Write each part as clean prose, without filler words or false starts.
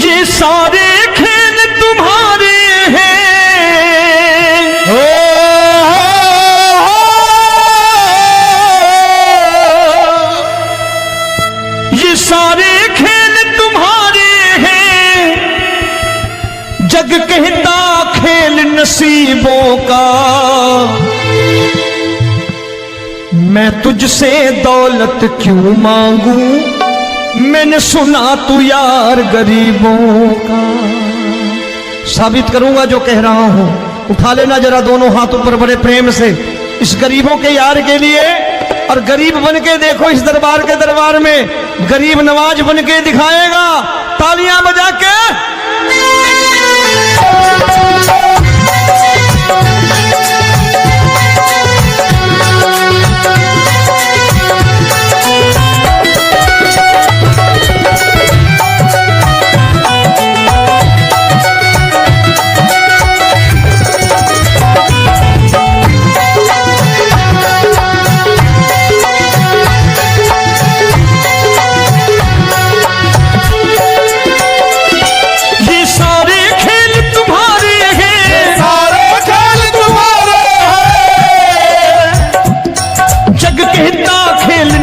ये सारे खेल तुम्हारे हैं, ये सारे खेल तुम्हारे हैं, जग कहता खेल नसीबों का। मैं तुझसे दौलत क्यों मांगू, मैंने सुना तू यार गरीबों का। साबित करूंगा जो कह रहा हूं। उठा लेना जरा दोनों हाथों पर बड़े प्रेम से इस गरीबों के यार के लिए, और गरीब बन के देखो इस दरबार के दरबार में गरीब नवाज बन के दिखाएगा, तालियां बजा के।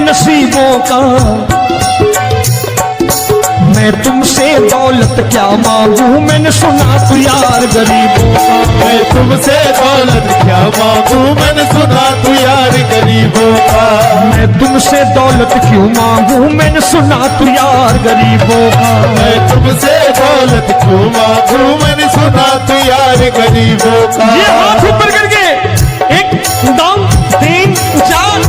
नसीबों का मैं तुमसे दौलत क्या मांगू, मैंने सुना तू यार गरीबों का। मैं तुमसे दौलत क्या मांगू, मैंने सुना तू यार गरीबों का। मैं तुमसे दौलत क्यों मांगू, मैंने सुना तू यार गरीबों का। मैं तुमसे दौलत क्यों मांगू, मैंने सुना तू यार गरीबों का। ये हाथ ऊपर करके 1 2 3 4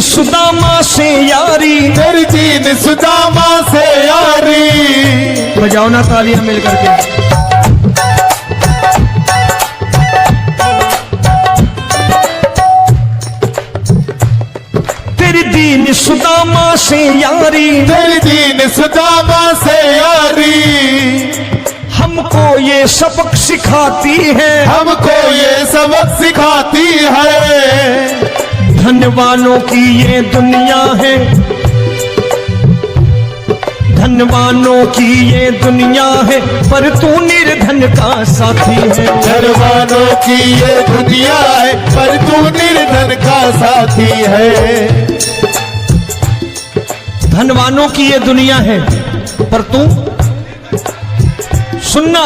सुदामा से यारी, तेरी दीन सुदामा से यारी। बजाओ ना तालियां मिल करके। तेरी दीन सुदामा से यारी, तेरी दीन सुदामा से यारी। हमको ये सबक सिखाती है, हमको ये सबक सिखाती है। धनवानों की ये दुनिया है, धनवानों की ये दुनिया है, पर तू निर्धन का साथी है। धनवानों की ये दुनिया है, पर तू निर्धन का साथी है। धनवानों की ये दुनिया है, पर तू सुनना।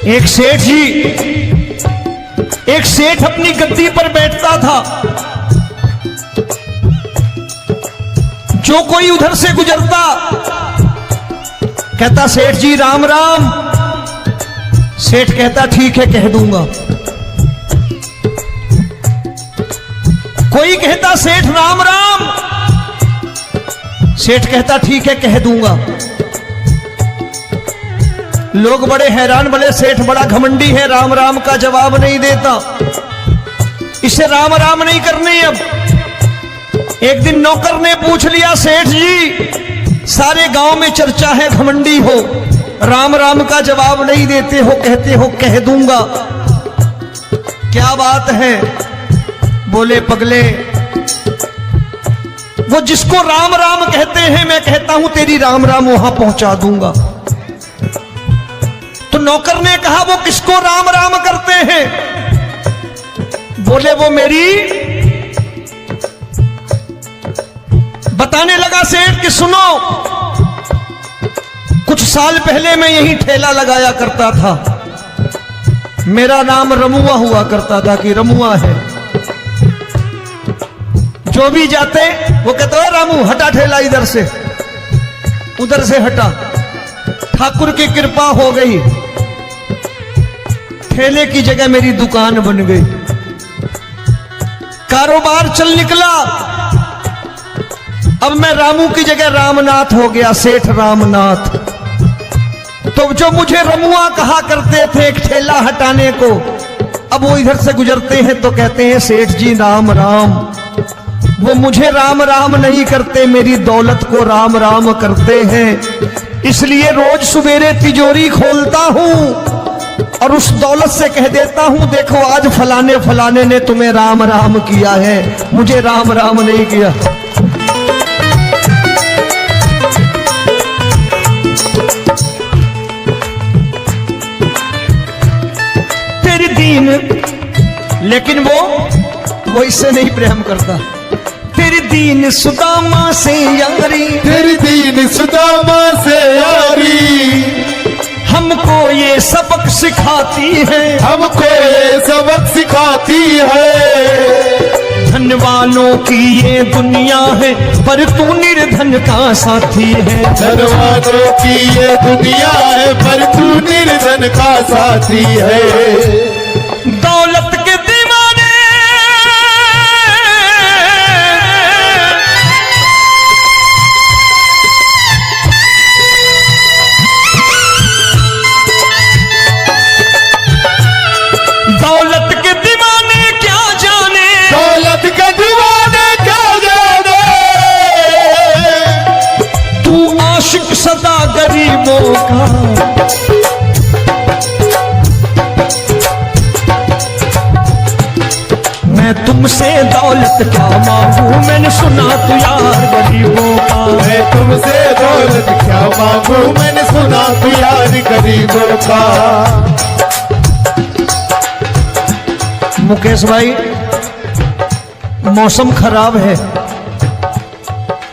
एक सेठ जी, एक सेठ अपनी गद्दी पर बैठता था। जो कोई उधर से गुजरता कहता सेठ जी राम राम। सेठ कहता ठीक है कह दूंगा। कोई कहता सेठ राम राम। सेठ कहता ठीक है कह दूंगा। लोग बड़े हैरान, बोले सेठ बड़ा घमंडी है, राम राम का जवाब नहीं देता, इसे राम राम नहीं करनी। अब एक दिन नौकर ने पूछ लिया सेठ जी सारे गांव में चर्चा है घमंडी हो, राम राम का जवाब नहीं देते हो, कहते हो कह दूंगा, क्या बात है? बोले पगले वो जिसको राम राम कहते हैं मैं कहता हूं तेरी राम राम वहां पहुंचा दूंगा। तो नौकर ने कहा वो किसको राम राम करते हैं? बोले वो मेरी। बताने लगा सेठ कि सुनो, कुछ साल पहले मैं यही ठेला लगाया करता था, मेरा नाम रमुआ हुआ करता था कि रमुआ है। जो भी जाते वो कहते हैं रामू हटा ठेला इधर से, उधर से हटा। ठाकुर की कृपा हो गई, ठेले की जगह मेरी दुकान बन गई, कारोबार चल निकला। अब मैं रामू की जगह रामनाथ हो गया, सेठ रामनाथ। तो जो मुझे रमुआ कहा करते थे एक ठेला हटाने को, अब वो इधर से गुजरते हैं तो कहते हैं सेठ जी राम राम। वो मुझे राम राम नहीं करते, मेरी दौलत को राम राम करते हैं। इसलिए रोज सवेरे तिजोरी खोलता हूं और उस दौलत से कह देता हूं देखो आज फलाने फलाने ने तुम्हें राम राम किया है, मुझे राम राम नहीं किया। तेरी दीन, लेकिन वो इससे नहीं प्रेम करता। तेरी दीन सुदामा से यारी, तेरी दीन सुदामा से यारी, हमको ये सबक सिखाती है, हमको ये सबक सिखाती है। धन वालों की ये दुनिया है पर तू निर्धन का साथी है। धन वालों की ये दुनिया है पर तू निर्धन का साथी है। दौलत के दीवाने दौलत के दीवाने क्या जाने, दौलत के दीवाने क्या जाने, तू आशिक सदा गरीबों का। मैं तुमसे दौलत क्या मांगू, मैंने सुना तू यार गरीबों का। मैं तुमसे दौलत क्या मांगू, मैंने सुना तू यार गरीबों का। मुकेश भाई, मौसम खराब है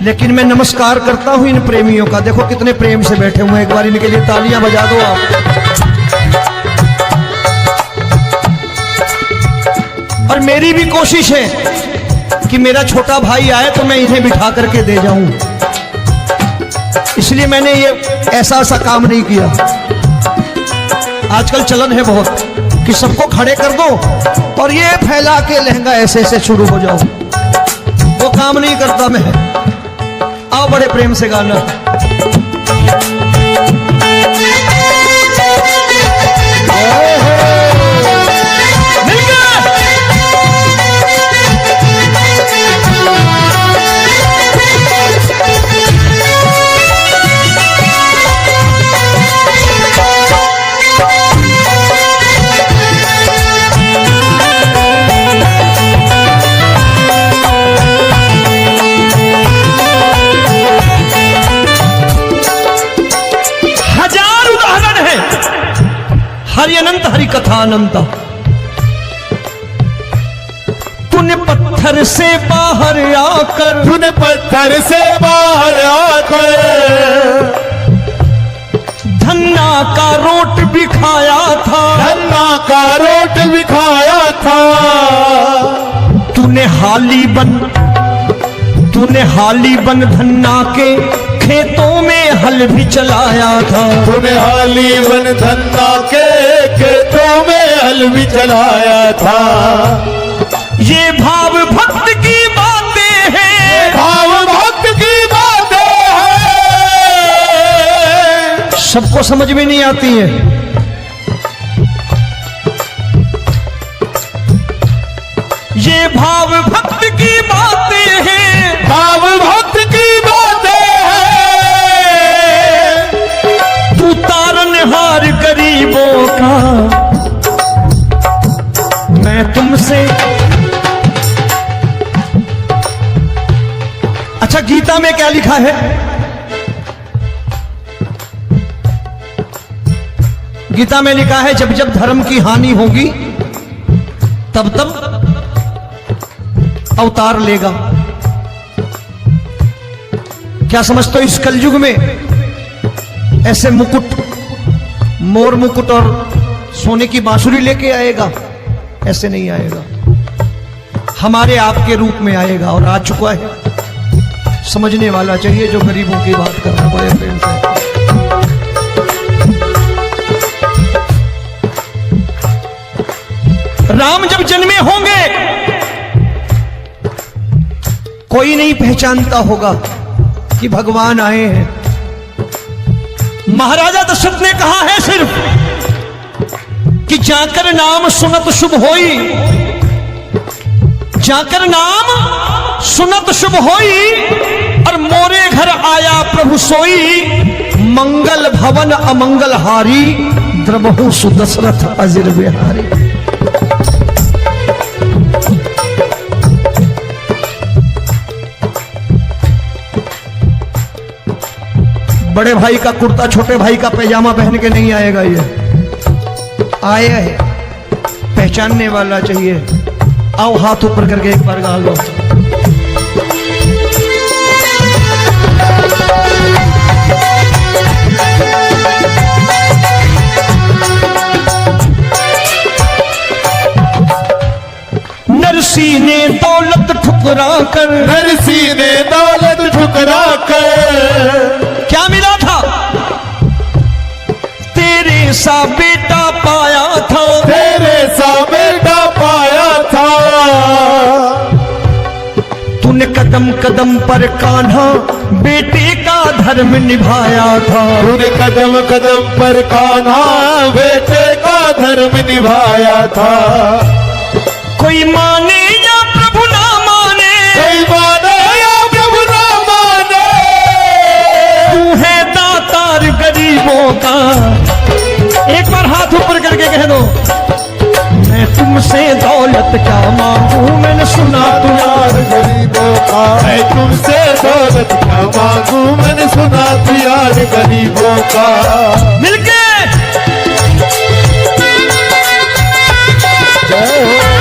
लेकिन मैं नमस्कार करता हूं इन प्रेमियों का। देखो कितने प्रेम से बैठे हुए हैं, एक बार इनके लिए तालियां बजा दो आप। और मेरी भी कोशिश है कि मेरा छोटा भाई आए तो मैं इन्हें बिठा करके दे जाऊं, इसलिए मैंने ये ऐसा काम नहीं किया। आजकल चलन है बहुत कि सबको खड़े कर दो और ये फैला के लहंगा ऐसे ऐसे शुरू हो जाओ, वो काम नहीं करता मैं। आओ बड़े प्रेम से गाना। मिल गया। हरि अनंत हरि कथा अनंत। तूने पत्थर से बाहर आकर, तूने पत्थर से बाहर आकर धन्ना का रोट भी खाया था, धन्ना का रोट भी खाया था। तूने हाली बन धन्ना के खेतों में हल भी चलाया था। तूने हाली बन धन्ना के खेतों में हल भी चलाया था। ये भाव भक्त की बातें हैं, भाव भक्त की बातें हैं, सबको समझ में नहीं आती है। ये भाव भक्त की बातें हैं, भाव भक्त की बातें हैं। तू तारनहार गरीबों का, मैं तुमसे। अच्छा, गीता में क्या लिखा है? गीता में लिखा है जब जब धर्म की हानि होगी तब तब अवतार लेगा। क्या समझते हो इस कलयुग में ऐसे मुकुट, मोर मुकुट और सोने की बांसुरी लेके आएगा? ऐसे नहीं आएगा, हमारे आपके रूप में आएगा और आ चुका है। समझने वाला चाहिए जो गरीबों की बात कर रहा है बड़े प्रेम से। राम जब जन्मे होंगे, कोई नहीं पहचानता होगा कि भगवान आए हैं। महाराजा दशरथ ने कहा है सिर्फ कि जाकर नाम सुनत शुभ होई, जाकर नाम सुनत शुभ होई, और मोरे घर आया प्रभु सोई, मंगल भवन अमंगल हारी, द्रबहु सुदशरथ अजिर बिहारी। बड़े भाई का कुर्ता छोटे भाई का पैजामा पहन के नहीं आएगा, ये आया है पहचानने वाला चाहिए। आओ हाथ ऊपर करके एक बार गा लो। नरसी ने दौलत ठुकरा कर, नरसी ने दौलत ठुकरा कर, क्या मिला था? तेरे सा बेटा पाया था, तेरे सा बेटा पाया था। तूने कदम कदम पर कान्हा बेटे का धर्म निभाया था, तूने कदम कदम पर कान्हा बेटे का धर्म निभाया था। कोई माने या प्रभु ना माने, कोई माने या प्रभु ना माने, तू है दातार गरीबों का। एक बार हाथ ऊपर करके कह दो, मैं तुमसे दौलत क्या मांगू, मैंने सुना तू यार गरीबों का। मैं तुमसे दौलत क्या मांगू, मैंने सुना तू यार गरीबों का। मिलके जय हो।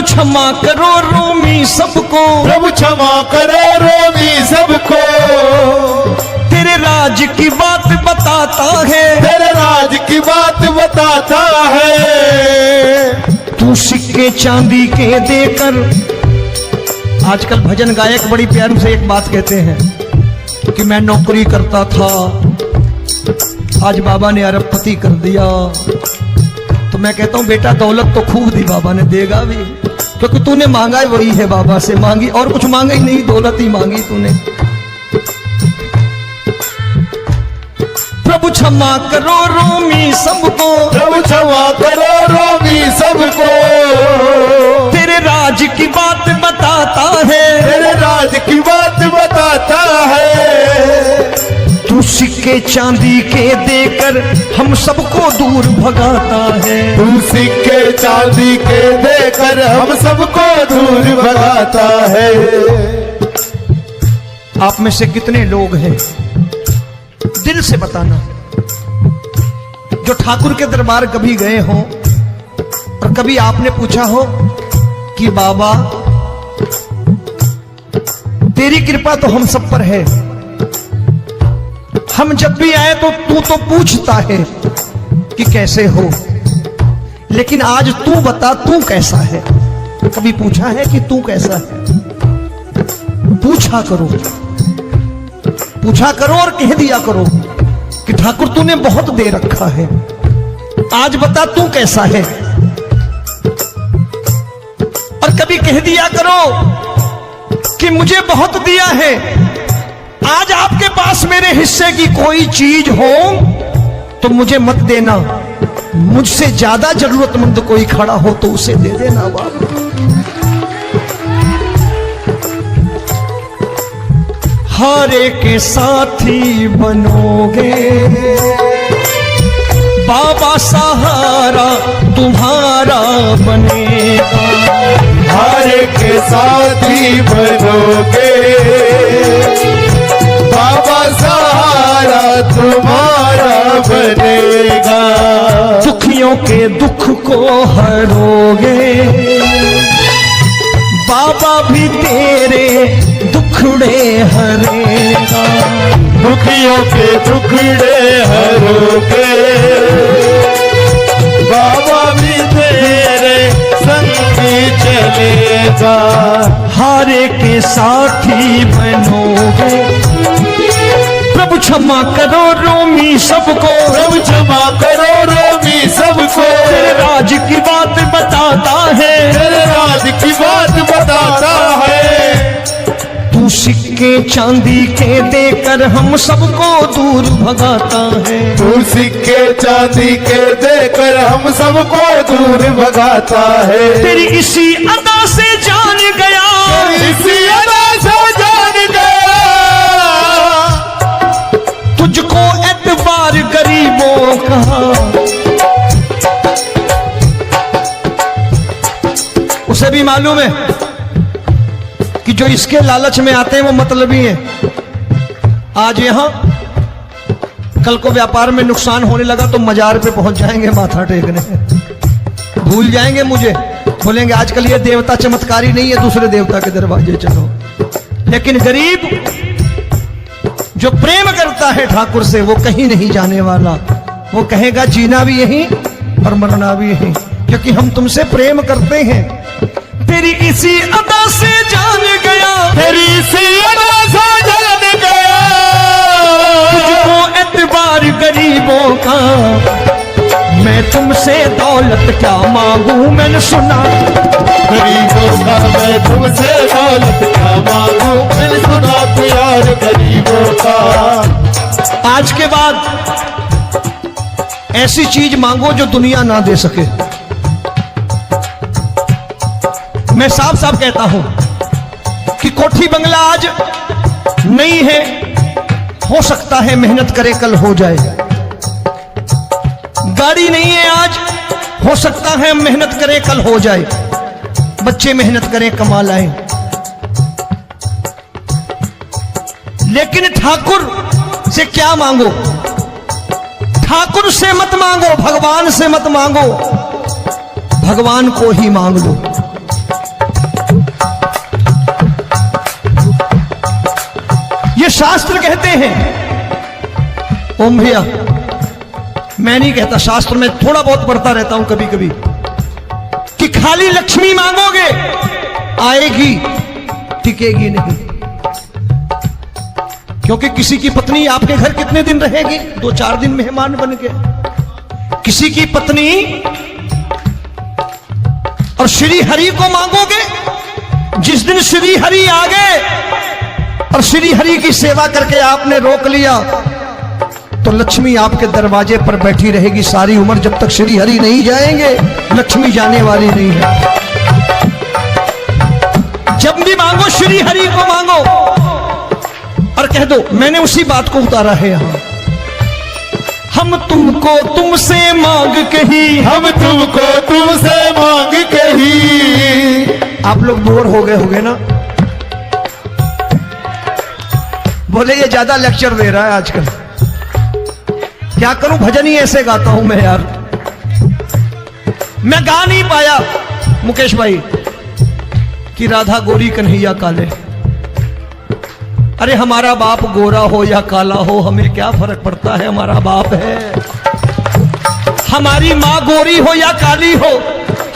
क्षमा करो रोमी सबको, प्रभु क्षमा करो रोमी सबको। तेरे राज की बात बताता है, तेरे राज की बात बताता है। तू सिक्के चांदी के देकर, आजकल भजन गायक बड़ी प्यार से एक बात कहते हैं कि मैं नौकरी करता था, आज बाबा ने अरबपति कर दिया। तो मैं कहता हूं बेटा दौलत तो खूब दी बाबा ने, देगा भी, क्योंकि तूने मांगा ही वही है, बाबा से मांगी और कुछ मांगा ही नहीं, दौलत ही मांगी तूने। प्रभु क्षमा करो रोमी सबको, प्रभु क्षमा करो रोमी सबको। तेरे राज की बात बताता है, तेरे राज की बात बताता है। तू सिक्के चांदी के देकर हम सबको दूर भगाता है, तू सिक्के चांदी के देकर हम सबको दूर भगाता है। आप में से कितने लोग हैं, दिल से बताना, जो ठाकुर के दरबार कभी गए हो और कभी आपने पूछा हो कि बाबा तेरी कृपा तो हम सब पर है, हम जब भी आए तो तू तो पूछता है कि कैसे हो, लेकिन आज तू बता तू कैसा है। कभी पूछा है कि तू कैसा है? पूछा करो, पूछा करो और कह दिया करो कि ठाकुर तूने बहुत दे रखा है, आज बता तू कैसा है। और कभी कह दिया करो कि मुझे बहुत दिया है, आज आपके पास मेरे हिस्से की कोई चीज हो तो मुझे मत देना, मुझसे ज्यादा जरूरतमंद कोई खड़ा हो तो उसे दे देना बाबा। हारे के साथी बनोगे बाबा, सहारा तुम्हारा बनेगा। हारे के साथी बनोगे बाबा, सहारा तुम्हारा बनेगा। दुखियों के दुख को हरोगे बाबा, भी तेरे दुख दुखड़े हरेगा। दुखियों के दुखड़े हरोगे, बाबा भी तेरे संग चलेगा। हारे के साथी बनोगे, प्रभु क्षमा करो रोमी सबको, प्रभु क्षमा करो रोमी सबको। तेरे राज की बात बताता है, तेरे राज की बात बताता है। तू सिक्के चांदी के देकर हम सबको दूर भगाता है। तू सिक्के चांदी के देकर हम सबको दूर भगाता है। तेरी इसी अदा से जान गया, इसी अदा से जान गया, तुझको एतबार गरीबों का। उसे भी मालूम है कि जो इसके लालच में आते हैं वो मतलबी हैं। आज यहां कल को व्यापार में नुकसान होने लगा तो मजार पे पहुंच जाएंगे माथा टेकने, भूल जाएंगे मुझे, बोलेंगे आजकल ये देवता चमत्कारी नहीं है, दूसरे देवता के दरवाजे चलो। लेकिन गरीब जो प्रेम करता है ठाकुर से वो कहीं नहीं जाने वाला। वो कहेगा जीना भी यहीं और मरना भी यहीं, क्योंकि हम तुमसे प्रेम करते हैं। तेरी इसी अदा से जान गया, तेरी इसी अदा से जान गया, तुझको एतबार गरीबों का। मैं तुमसे दौलत क्या मांगू, मैंने सुना गरीबों का। मैं तुमसे दौलत क्या मांगू, मैंने सुना प्यार गरीबों का। आज के बाद ऐसी चीज मांगो जो दुनिया ना दे सके। मैं साफ साफ कहता हूं कि कोठी बंगला आज नहीं है, हो सकता है मेहनत करे कल हो जाए। गाड़ी नहीं है आज, हो सकता है मेहनत करे कल हो जाए। बच्चे मेहनत करें कमा लाएं, लेकिन ठाकुर से क्या मांगो? ठाकुर से मत मांगो, भगवान से मत मांगो, भगवान को ही मांग लो। ये शास्त्र कहते हैं, ओम भैया मैं नहीं कहता, शास्त्र में थोड़ा बहुत पढ़ता रहता हूं कभी कभी, कि खाली लक्ष्मी मांगोगे आएगी, टिकेगी नहीं। क्योंकि किसी की पत्नी आपके घर कितने दिन रहेगी? 2-4 दिन मेहमान बन के। किसी की पत्नी और श्री हरि को मांगोगे, जिस दिन श्री हरि आ गए और श्री हरि की सेवा करके आपने रोक लिया तो लक्ष्मी आपके दरवाजे पर बैठी रहेगी सारी उम्र। जब तक श्री हरि नहीं जाएंगे लक्ष्मी जाने वाली नहीं है। जब भी मांगो श्री हरि को मांगो और कह दो मैंने उसी बात को उतारा है यहां, हम तुमको तुमसे मांग कही, हम तुमको तुमसे मांग कही। आप लोग बोर हो गए होंगे ना, बोले ये ज्यादा लेक्चर दे रहा है आजकल। क्या करूं, भजन ही ऐसे गाता हूं मैं यार। मैं गा नहीं पाया मुकेश भाई कि राधा गोरी कन्हैया काले। अरे हमारा बाप गोरा हो या काला हो हमें क्या फर्क पड़ता है, हमारा बाप है। हमारी माँ गोरी हो या काली हो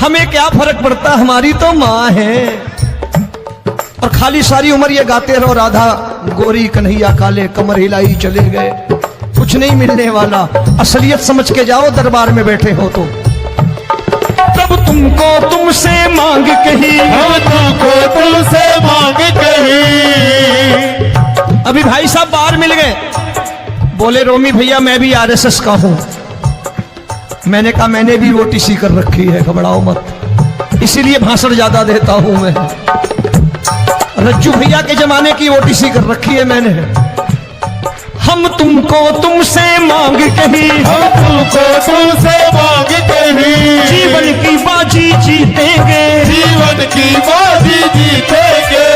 हमें क्या फर्क पड़ता, हमारी तो माँ है। और खाली सारी उम्र ये गाते रहो राधा गोरी कन्हैया काले, कमर हिलाई चले गए, कुछ नहीं मिलने वाला। असलियत समझ के जाओ दरबार में बैठे हो तो। तब तुमको तुमसे मांग कही, हम तुमको तुमसे मांग कही। अभी भाई साहब बाहर मिल गए, बोले रोमी भैया मैं भी आरएसएस का हूं। मैंने कहा मैंने भी ओटीसी कर रखी है, घबराओ मत, इसीलिए भाषण ज्यादा देता हूं मैं। रज्जू भैया के जमाने की ओटीसी कर रखी है मैंने। हम तुमको तुमसे मांग कही, हम तुमको तुमसे मांग कही। जीवन की बाजी जीतेंगे, जीवन की बाजी जीतेंगे।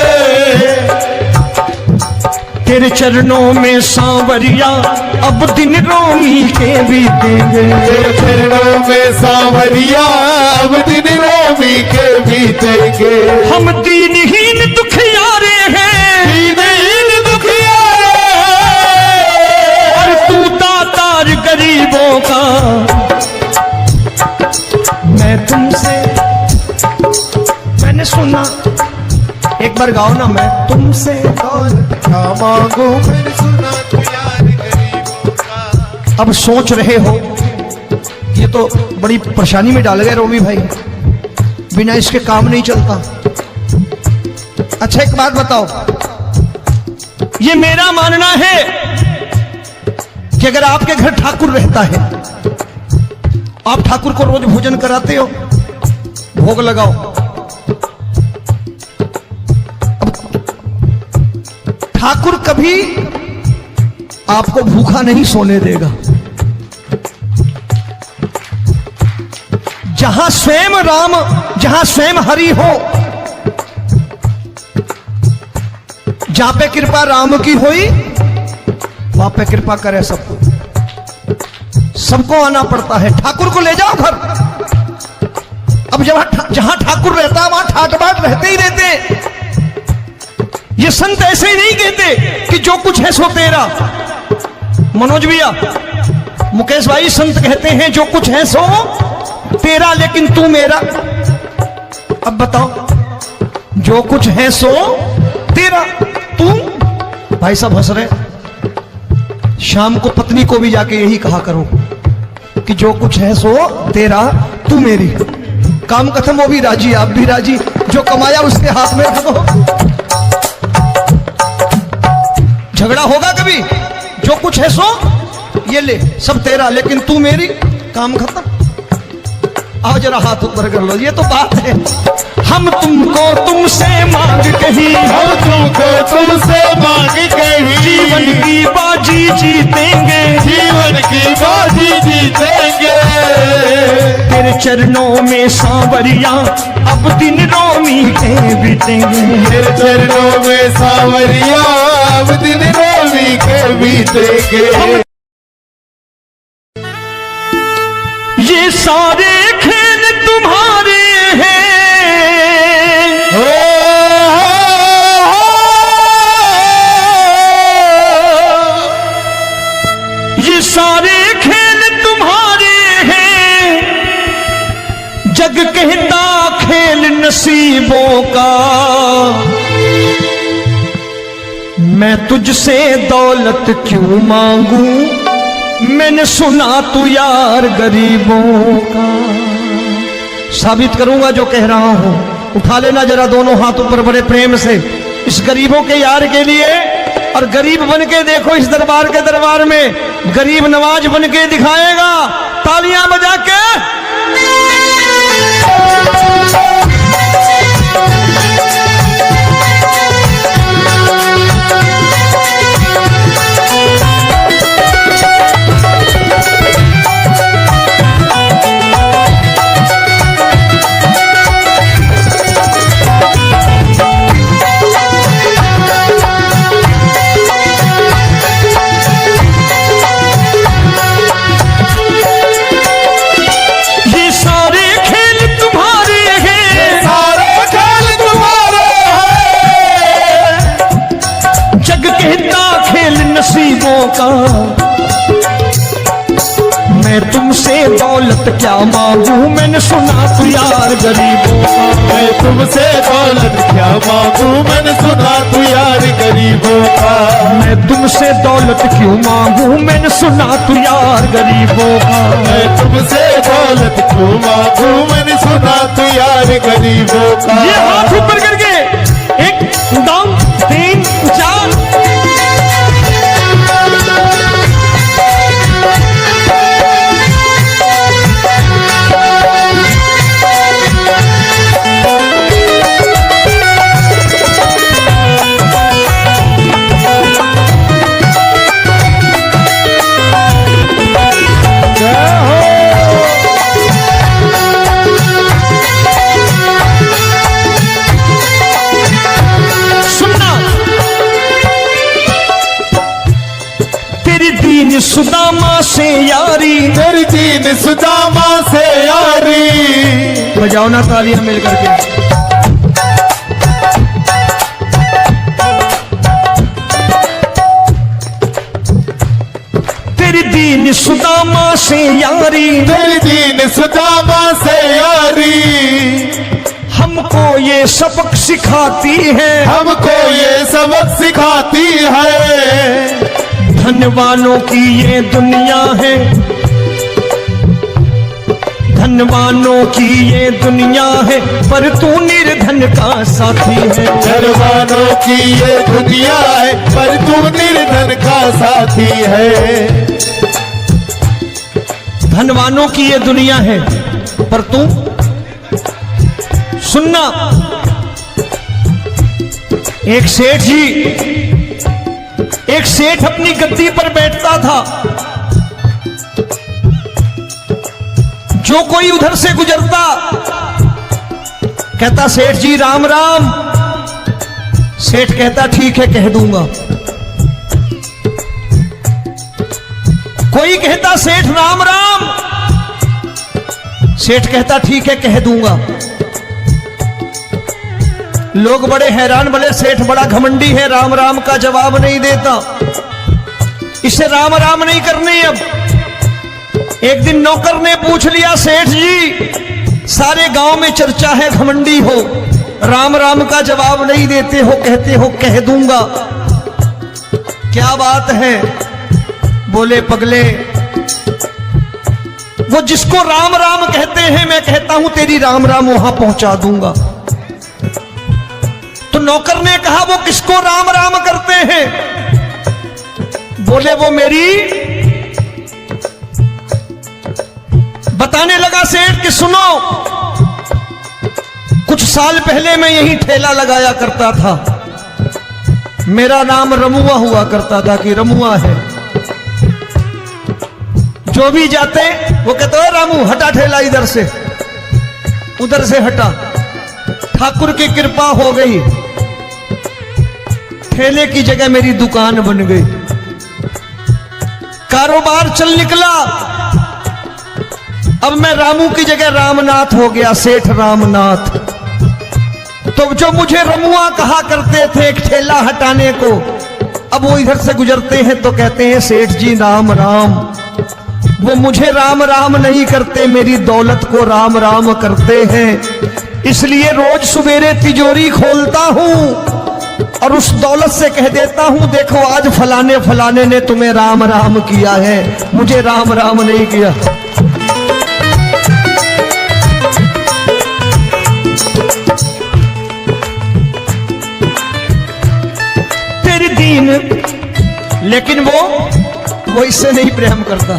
तेरे चरणों में सांवरिया अब दिन रोमी के बीतेंगे। तेरे चरणों में सांवरिया अब दिन रोमी के बीतेंगे। हम दीनहीन दुखियारे हैं, दीन बार गाओ ना, मैं तुमसे दौलत क्या मांगू मैंने सुना तू यार गरीबों का। अब सोच रहे हो, ये तो बड़ी परेशानी में डाल गए रोमी भाई, बिना इसके काम नहीं चलता। अच्छा एक बात बताओ, ये मेरा मानना है कि अगर आपके घर ठाकुर रहता है, आप ठाकुर को रोज भोजन कराते हो, भोग लगाओ, ठाकुर कभी आपको भूखा नहीं सोने देगा। जहां स्वयं राम, जहां स्वयं हरि हो, जहां पे कृपा राम की हुई, वहां पे कृपा करे सबको, सबको आना पड़ता है। ठाकुर को ले जाओ घर। अब जहां ठाकुर रहता है वहां ठाट बाट रहते ही रहते। ये संत ऐसे ही नहीं कहते कि जो कुछ है सो तेरा। मनोज भैया, मुकेश भाई, संत कहते हैं जो कुछ है सो तेरा लेकिन तू मेरा। अब बताओ, जो कुछ है सो तेरा, तू। भाई साहब हंस रहे। शाम को पत्नी को भी जाके यही कहा करो कि जो कुछ है सो तेरा, तू मेरी। काम खत्म, वो भी राजी, आप भी राजी, जो कमाया उसके हाथ में रखो। झगड़ा होगा कभी? जो कुछ है सो ये ले, सब तेरा लेकिन तू मेरी, काम खत्म। आओ जरा हाथ ऊपर कर लो, ये तो बात है। हम तुमको तुमसे मांग कहीं, हम तुमको तुमसे मांग कहीं, जीवन की बाजी जीतेंगे, जीवन की बाजी जीतेंगे। तेरे चरणों में सांवरिया अब दिन रोमी के बीतेंगे, तेरे चरणों में सांवरिया अब दिन रोमी के बीतेंगे। ये सारे खेल तुम्हारे हैं, ये सारे खेल तुम्हारे हैं, जग कहता खेल नसीबों का। मैं तुझसे दौलत क्यों मांगू, मैंने सुना तू यार गरीबों का। साबित करूंगा जो कह रहा हूं। उठा लेना जरा दोनों हाथ ऊपर बड़े प्रेम से, इस गरीबों के यार के लिए। और गरीब बन के देखो इस दरबार के दरबार में, गरीब नवाज बन के दिखाएगा, तालियां बजा के। नसीबों का। मैं तुमसे दौलत क्या मांगू, मैंने सुना तू यार गरीबों का। मैं तुमसे दौलत क्या मांगू, मैंने सुना तू यार गरीबों का। मैं तुमसे दौलत क्यों मांगू, मैंने सुना तू यार गरीबों का। मैं तुमसे दौलत क्यों मांगू, मैंने सुना तू यार गरीबों का। ये हाथ ऊपर करके, एक दो तीन चार। सुदामा से यारी, तेरी दीन सुदामा से यारी। बजाओ ना तालियां मिल करके। तेरी दीन सुदामा से यारी, तेरी दीन सुदामा से यारी। हम हमको ये सबक सिखाती है, हमको ये सबक सिखाती है। धनवानों की ये दुनिया है, धनवानों की ये दुनिया है, पर तू निर्धन का साथी है। धनवानों की ये दुनिया है, पर तू निर्धन का साथी है। धनवानों की ये दुनिया है, पर तू सुनना। एक सेठ जी, एक सेठ अपनी गद्दी पर बैठता था। जो कोई उधर से गुजरता कहता सेठ जी राम राम। सेठ कहता ठीक है कह दूंगा। कोई कहता सेठ राम राम। सेठ कहता ठीक है कह दूंगा। लोग बड़े हैरान, बोले सेठ बड़ा घमंडी है, राम राम का जवाब नहीं देता, इसे राम राम नहीं करनी। अब एक दिन नौकर ने पूछ लिया सेठ जी सारे गांव में चर्चा है घमंडी हो, राम राम का जवाब नहीं देते हो, कहते हो कह दूंगा, क्या बात है? बोले पगले वो जिसको राम राम कहते हैं मैं कहता हूं तेरी राम राम वहां पहुंचा दूंगा। तो नौकर ने कहा वो किसको राम राम करते हैं? बोले वो मेरी। बताने लगा सेठ कि सुनो, कुछ साल पहले मैं यही ठेला लगाया करता था, मेरा नाम रमुआ हुआ करता था कि रमुआ है। जो भी जाते वो कहते हो रामू हटा ठेला इधर से, उधर से हटा। ठाकुर की कृपा हो गई, ठेले की जगह मेरी दुकान बन गई, कारोबार चल निकला। अब मैं रामू की जगह रामनाथ हो गया, सेठ रामनाथ। तो जो मुझे रमुआ कहा करते थे एक ठेला हटाने को, अब वो इधर से गुजरते हैं तो कहते हैं सेठ जी राम राम। वो मुझे राम राम नहीं करते, मेरी दौलत को राम राम करते हैं। इसलिए रोज सवेरे तिजोरी खोलता हूं और उस दौलत से कह देता हूं देखो आज फलाने फलाने ने तुम्हें राम राम किया है, मुझे राम राम नहीं किया। तेरी दीन, लेकिन वो इससे नहीं प्रेम करता।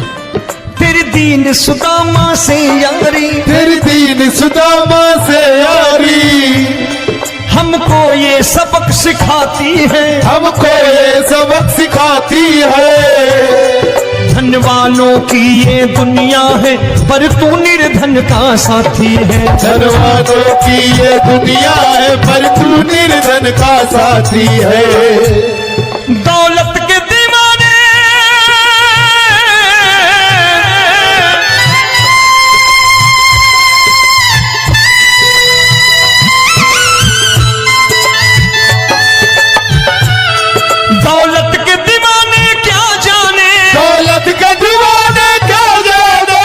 तेरी दीन सुदामा से यारी, तेरी दीन सुदामा से यारी, हमको ये सबक सिखाती है, हमको ये सबक सिखाती है। धनवानों की ये दुनिया है, पर तू निर्धन का साथी है। धनवानों की ये दुनिया है, पर तू निर्धन का साथी है। दौलत के दीवाने दौलत के दीवाने क्या जाने, दौलत के दीवाने क्या जाने,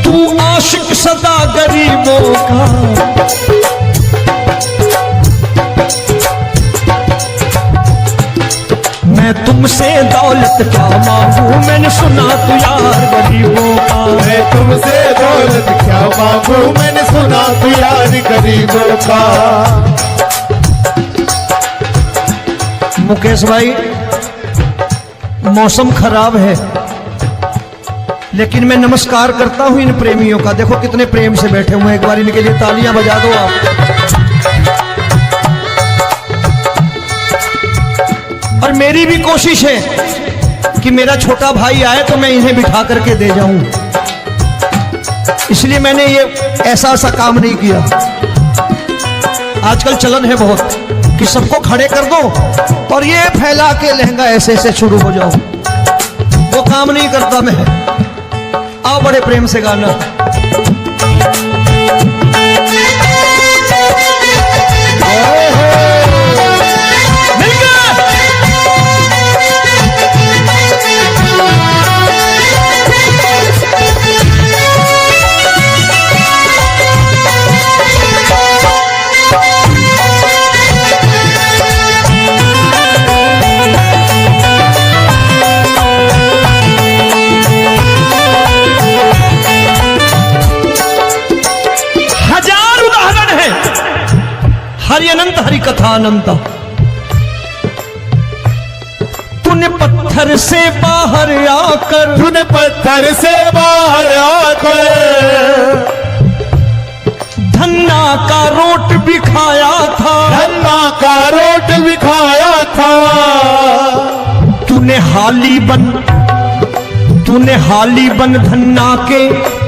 तू आशिक सदा गरीबों का। मैं तुमसे दौलत क्या मांगू, मैंने सुना तू यार गरीबों का। मैं तुमसे दौलत क्या मांगू, मैंने सुना तू यार गरीबों का। मुकेश भाई मौसम खराब है, लेकिन मैं नमस्कार करता हूं इन प्रेमियों का। देखो कितने प्रेम से बैठे हुए हैं, एक बार इनके लिए तालियां बजा दो आप। और मेरी भी कोशिश है कि मेरा छोटा भाई आए तो मैं इन्हें बिठा करके दे जाऊं, इसलिए मैंने ये ऐसा काम नहीं किया। आजकल चलन है बहुत कि सबको खड़े कर दो और ये फैला के लहंगा ऐसे ऐसे शुरू हो जाओ, वो काम नहीं करता मैं। आओ बड़े प्रेम से गाना। अनंता। तूने पत्थर से बाहर आकर, तूने पत्थर से बाहर आकर धन्ना का रोट भी खाया था, धन्ना का रोट भी खाया था। तूने हाली बन धन्ना के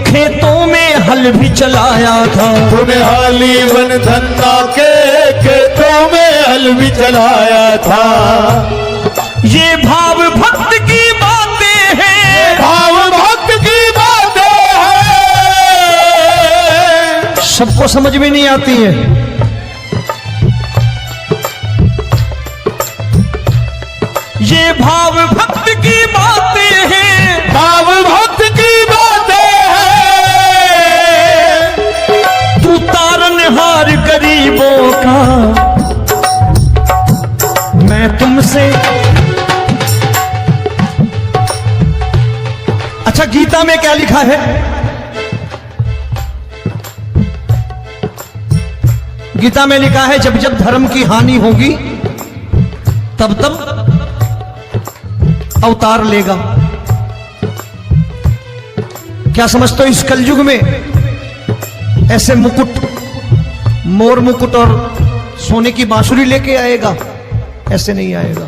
खेतों में हल भी चलाया था। तूने हाली बन धन्ना के खेतों में हल भी चलाया था। ये भाव भक्त की बातें हैं, भाव भक्त की बातें हैं। सबको समझ में नहीं आती है। ये भाव भक्त की बातें हैं, भाव भक्त की बातें हैं। तू तारनहार गरीबों का, मैं तुमसे। अच्छा, गीता में क्या लिखा है? गीता में लिखा है जब जब धर्म की हानि होगी तब तब अवतार लेगा। क्या समझते हो इस कलयुग में ऐसे मुकुट, मोर मुकुट और सोने की बांसुरी लेके आएगा? ऐसे नहीं आएगा,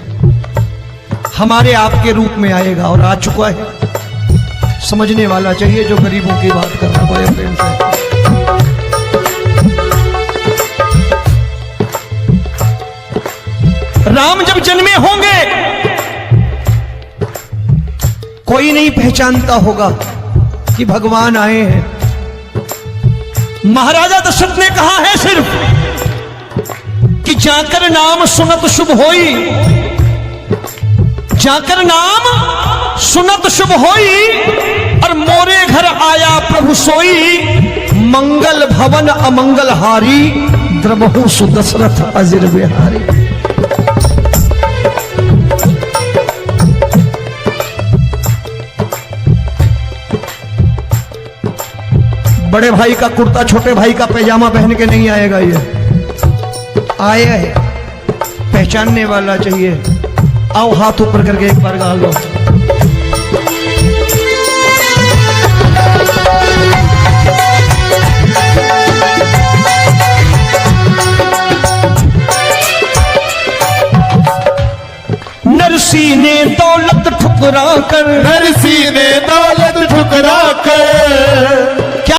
हमारे आपके रूप में आएगा और आ चुका है। समझने वाला चाहिए जो गरीबों की बात कर रहा है प्रेम से। राम जब जन्मे होंगे कोई नहीं पहचानता होगा कि भगवान आए हैं। महाराजा दशरथ ने कहा है सिर्फ कि जाकर नाम सुनत शुभ होई, जाकर नाम सुनत शुभ होई, और मोरे घर आया प्रभु सोई। मंगल भवन अमंगल हारी, द्रबहु सुदशरथ अजिर बिहारी। बड़े भाई का कुर्ता छोटे भाई का पैजामा पहन के नहीं आएगा। ये आया है, पहचानने वाला चाहिए। आओ हाथ ऊपर करके एक बार गा लो। नरसी ने दौलत ठुकरा कर, नरसी ने दौलत ठुकरा कर